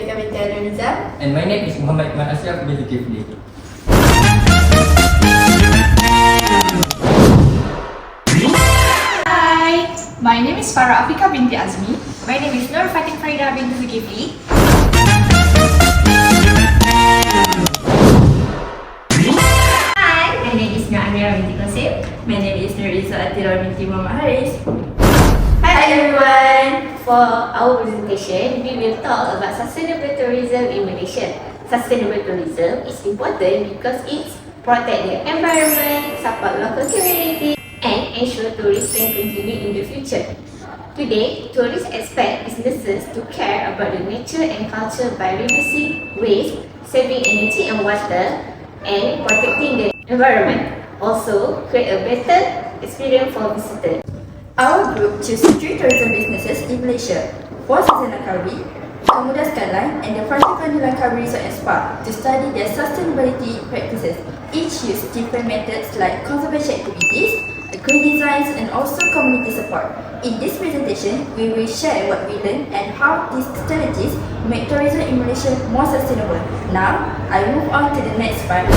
Afika binti Rizal. And my name is Muhammad Iman Ashraf bin Zulkifli. Hi, my name is Farah Afika binti Azmi. My name is Nur Fatin Farida binti Zulkifli. Hi, my name is Nur Amira binti Qasim. My name is Nuriza Atira binti Muhammad Haris. Hi everyone! For our presentation, we will talk about sustainable tourism in Malaysia. Sustainable tourism is important because it protects the environment, support local community, and ensure tourists can continue in the future. Today, tourists expect businesses to care about the nature and culture by reducing waste, saving energy and water, and protecting the environment. Also, create a better experience for visitors. Our group chose 3 tourism businesses in Malaysia: Four Seasons Langkawi, Kemudah Skyline, and the Frangipani Langkawi Resort and Spa to study their sustainability practices. Each use different methods like conservation activities, green designs, and also community support. In this presentation, we will share what we learned and how these strategies make tourism in Malaysia more sustainable. Now, I move on to the next part.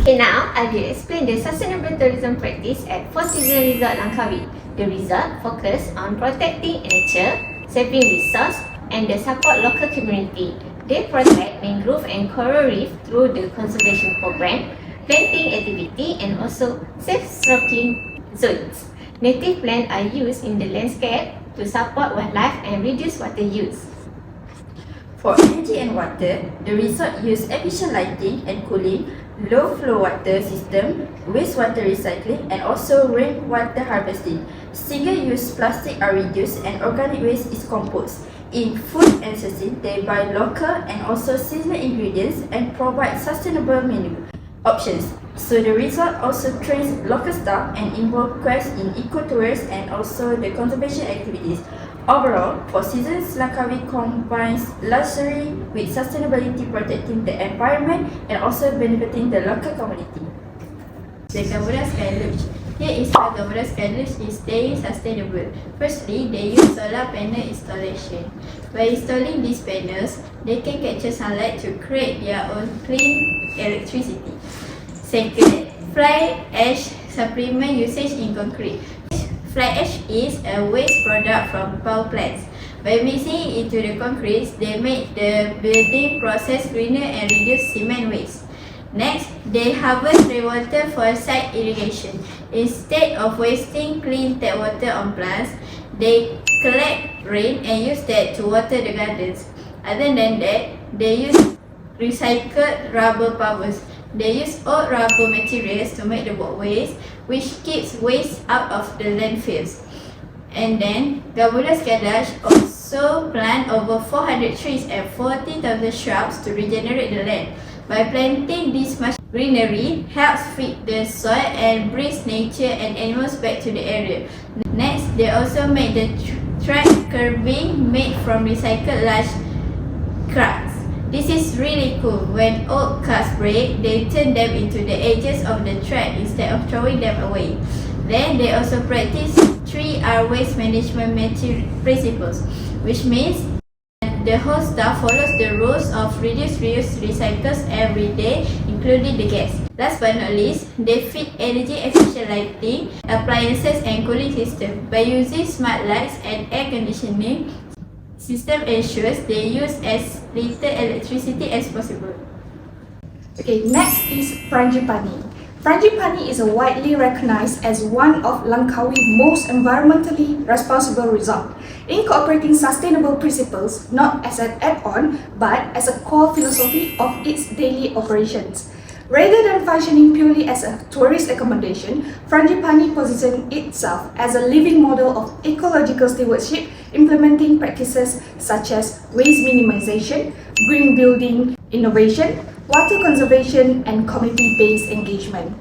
Okay, now I will explain the sustainable tourism practice at Four Seasons Resort Langkawi. The resort focus on protecting nature, saving resource, and the support local community. They protect mangrove and coral reef through the conservation program, planting activity, and also safe snorkeling zones. Native plants are used in the landscape to support wildlife and reduce water use. For energy and water, the resort use efficient lighting and cooling, low flow water system, wastewater recycling, and also rainwater harvesting. Single-use plastic are reduced and organic waste is composed. In food and sustain, they buy local and also seasonal ingredients and provide sustainable menu options. So the resort also trains local staff and involve quests in eco-tours and also the conservation activities. Overall, Four Seasons Langkawi combines luxury with sustainability, protecting the environment and also benefiting the local community. The Kemudah Sky Lodge. Here is how Kemudah Sky Lodge is staying sustainable. Firstly, they use solar panel installation. By installing these panels, they can capture sunlight to create their own clean electricity. Second, fly ash supplement usage in concrete. Fly ash is a waste product from power plants. By mixing it into the concrete, they make the building process greener and reduce cement waste. Next, they harvest rainwater for site irrigation. Instead of wasting clean tap water on plants, they collect rain and use that to water the gardens. Other than that, they use recycled rubber powders. They use old rubber materials to make the walkways, which keeps waste out of the landfills. And then, Kemudah Sky Lodge also plant over 400 trees and 40,000 shrubs to regenerate the land. By planting this much greenery, helps feed the soil and brings nature and animals back to the area. Next, they also make the track curbing made from recycled large cracks. This is really cool. When old cars break, they turn them into the edges of the track instead of throwing them away. Then they also practice 3R waste management principles, which means the whole staff follows the rules of reduce, reuse, recycles every day, including the gas. Last but not least, they fit energy efficient lighting, appliances, and cooling system. By using smart lights and air conditioning system ensures they use as little electricity as possible. Okay, next is Frangipani. Frangipani is a widely recognized as one of Langkawi's most environmentally responsible resort, incorporating sustainable principles not as an add-on but as a core philosophy of its daily operations. Rather than functioning purely as a tourist accommodation, Frangipani positions itself as a living model of ecological stewardship, implementing practices such as waste minimization, green building, innovation, water conservation, and community-based engagement.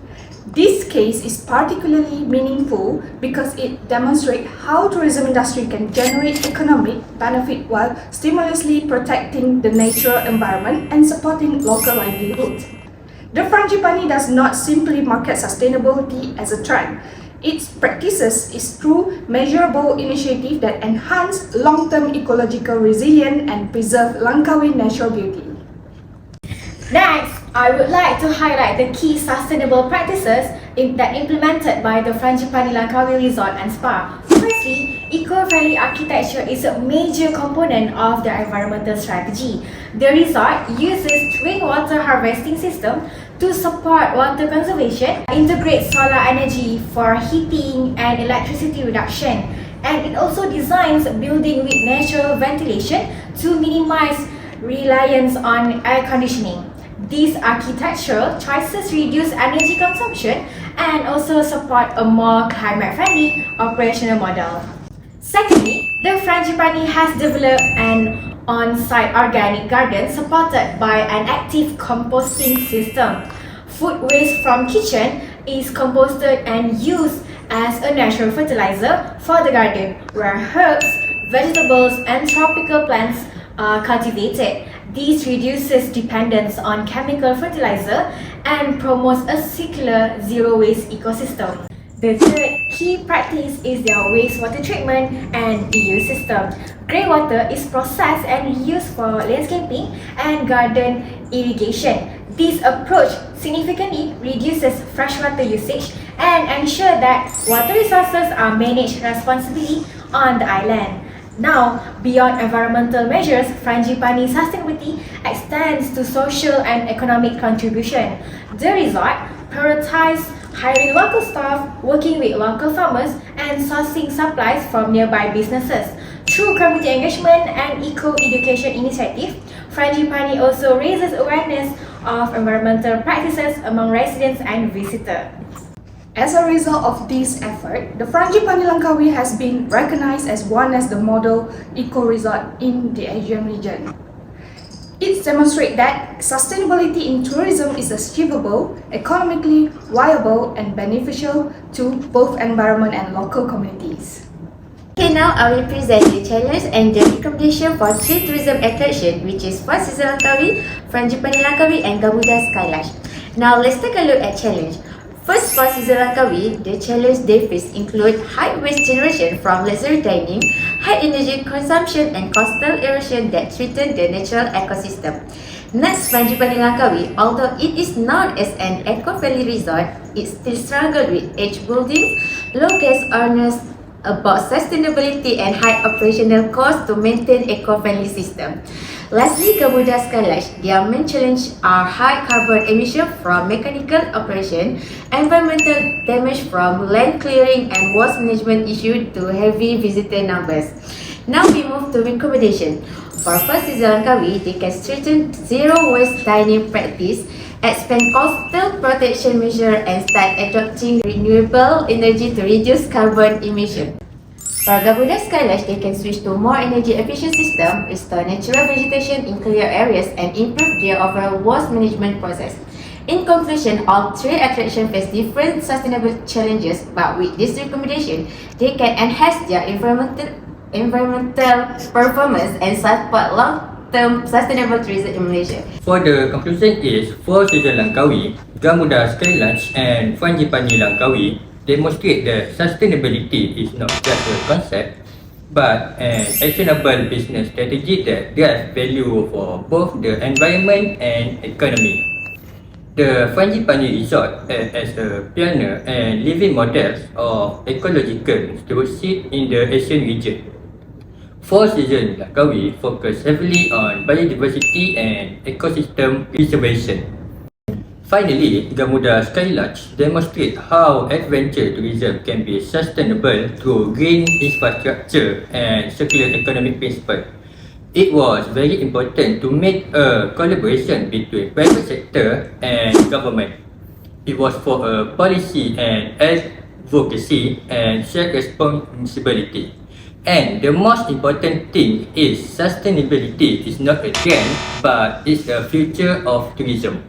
This case is particularly meaningful because it demonstrates how tourism industry can generate economic benefit while stimulously protecting the natural environment and supporting local livelihoods. The Frangipani does not simply market sustainability as a trend. its practices is through measurable initiatives that enhance long-term ecological resilience and preserve Langkawi natural beauty. Next, I would like to highlight the key sustainable practices that implemented by the Frangipani Langkawi Resort and Spa. Firstly, eco-friendly architecture is a major component of the environmental strategy. The resort uses rainwater harvesting system to support water conservation, integrates solar energy for heating and electricity reduction, and it also designs building with natural ventilation to minimize reliance on air conditioning. These architectural choices reduce energy consumption and also support a more climate-friendly operational model. Secondly, the Frangipani has developed an on-site organic garden supported by an active composting system. Food waste from kitchen is composted and used as a natural fertilizer for the garden, where herbs, vegetables, and tropical plants are cultivated. This reduces dependence on chemical fertilizer and promotes a circular zero-waste ecosystem. The third key practice is their wastewater treatment and reuse system. Greywater is processed and used for landscaping and garden irrigation. This approach significantly reduces freshwater usage and ensures that water resources are managed responsibly on the island. Now, beyond environmental measures, Frangipani sustainability extends to social and economic contribution. The resort prioritizes hiring local staff, working with local farmers, and sourcing supplies from nearby businesses. Through community engagement and eco-education initiatives, Frangipani also raises awareness of environmental practices among residents and visitors. As a result of this effort, the Frangipani Langkawi has been recognized as one as the model eco-resort in the Asian region. It demonstrates that sustainability in tourism is achievable, economically viable, and beneficial to both environment and local communities. Okay, now I will present the challenge and the recommendation for 3 tourism attractions, which is Four Seasons Langkawi, Frangipani Langkawi, and Gamuda Skylarch. Now let's take a look at challenge. First, for Seasons Langkawi, the challenge they face include high waste generation from luxury dining, high energy consumption, and coastal erosion that threaten the natural ecosystem. Next, Frangipani Langkawi, although it is known as an eco-friendly resort, it still struggles with age buildings, low guest earners, about sustainability and high operational costs to maintain eco-friendly system. Lastly, Gamuda Skylarch, their main challenge are high carbon emission from mechanical operation, environmental damage from land clearing, and waste management issue to heavy visitor numbers. Now we move to recommendation. For Four Seasons Langkawi, they can strengthen zero waste dining practice, expand coastal protection measure, and start adopting renewable energy to reduce carbon emission. For Gamuda Skylarch, they can switch to more energy efficient system, restore natural vegetation in clear areas, and improve their overall waste management process. In conclusion, all 3 attractions face different sustainable challenges, but with this recommendation, they can enhance their environmental performance and support long-term sustainable tourism in Malaysia. For the conclusion is, Four Seasons Langkawi, Gamuda Skylarch, and Frangipani Langkawi demonstrate that sustainability is not just a concept, but an actionable business strategy that drives value for both the environment and economy. The Frangipani Resort as a pioneer and living models of ecological stewardship in the Asian region. Four Seasons Langkawi focus heavily on biodiversity and ecosystem preservation. Finally, Gamuda Skylarch demonstrate how adventure tourism can be sustainable through green infrastructure and circular economic principles. It was very important to make a collaboration between private sector and government. It was for a policy and advocacy and shared responsibility. And the most important thing is sustainability is not a trend, but it's the future of tourism.